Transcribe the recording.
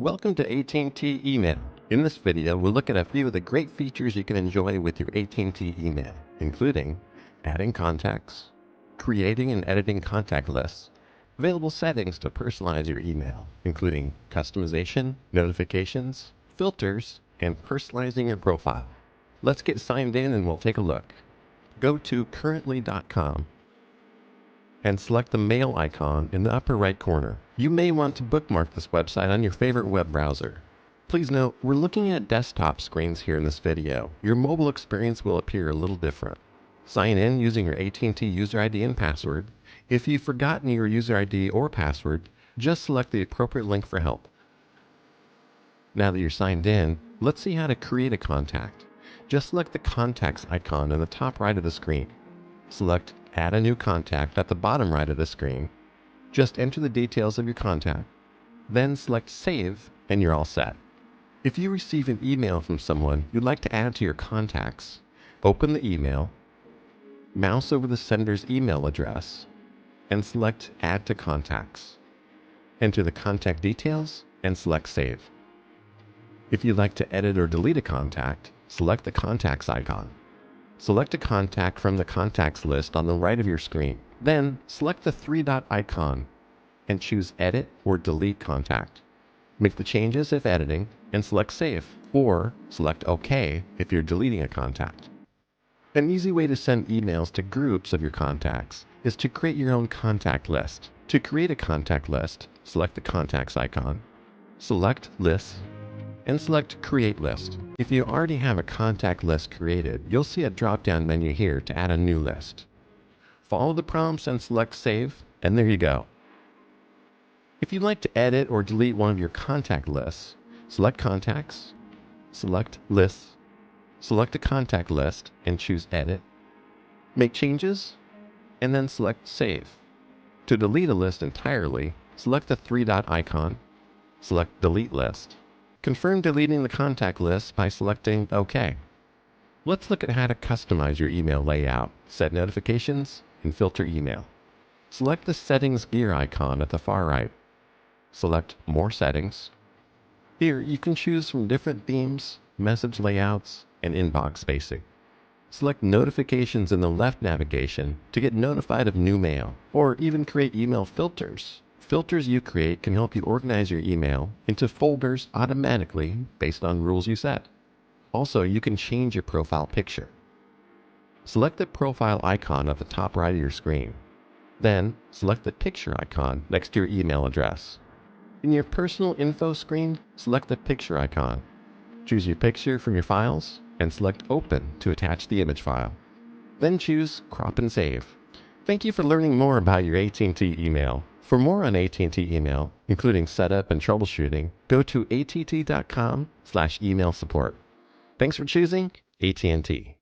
Welcome to AT&T Email. In this video, we'll look at a few of the great features you can enjoy with your AT&T email, including adding contacts, creating and editing contact lists, available settings to personalize your email, including customization, notifications, filters, and personalizing your profile. Let's get signed in and we'll take a look. Go to currently.com and select the mail icon in the upper right corner. You may want to bookmark this website on your favorite web browser. Please note, we're looking at desktop screens here in this video. Your mobile experience will appear a little different. Sign in using your AT&T user ID and password. If you've forgotten your user ID or password, just select the appropriate link for help. Now that you're signed in, let's see how to create a contact. Just select the contacts icon in the top right of the screen. Select Add a new contact at the bottom right of the screen. Just enter the details of your contact. Then select Save and you're all set. If you receive an email from someone you'd like to add to your contacts, open the email, mouse over the sender's email address, and select Add to Contacts. Enter the contact details and select Save. If you'd like to edit or delete a contact, select the contacts icon. Select a contact from the contacts list on the right of your screen. Then select the three-dot icon and choose Edit or Delete Contact. Make the changes if editing and select Save, or select OK if you're deleting a contact. An easy way to send emails to groups of your contacts is to create your own contact list. To create a contact list, select the contacts icon, select Lists, and select Create List. If you already have a contact list created, you'll see a drop-down menu here to add a new list. Follow the prompts and select Save, and there you go. If you'd like to edit or delete one of your contact lists, select Contacts, select Lists, select a contact list and choose Edit. Make changes, and then select Save. To delete a list entirely, select the three-dot icon, select Delete List. Confirm deleting the contact list by selecting OK. Let's look at how to customize your email layout, set notifications, and filter email. Select the Settings gear icon at the far right. Select More Settings. Here you can choose from different themes, message layouts, and inbox spacing. Select Notifications in the left navigation to get notified of new mail, or even create email filters. Filters you create can help you organize your email into folders automatically based on rules you set. Also, you can change your profile picture. Select the profile icon at the top right of your screen. Then, select the picture icon next to your email address. In your personal info screen, select the picture icon. Choose your picture from your files and select Open to attach the image file. Then choose Crop and Save. Thank you for learning more about your AT&T email. For more on AT&T email, including setup and troubleshooting, go to att.com/email support. Thanks for choosing AT&T.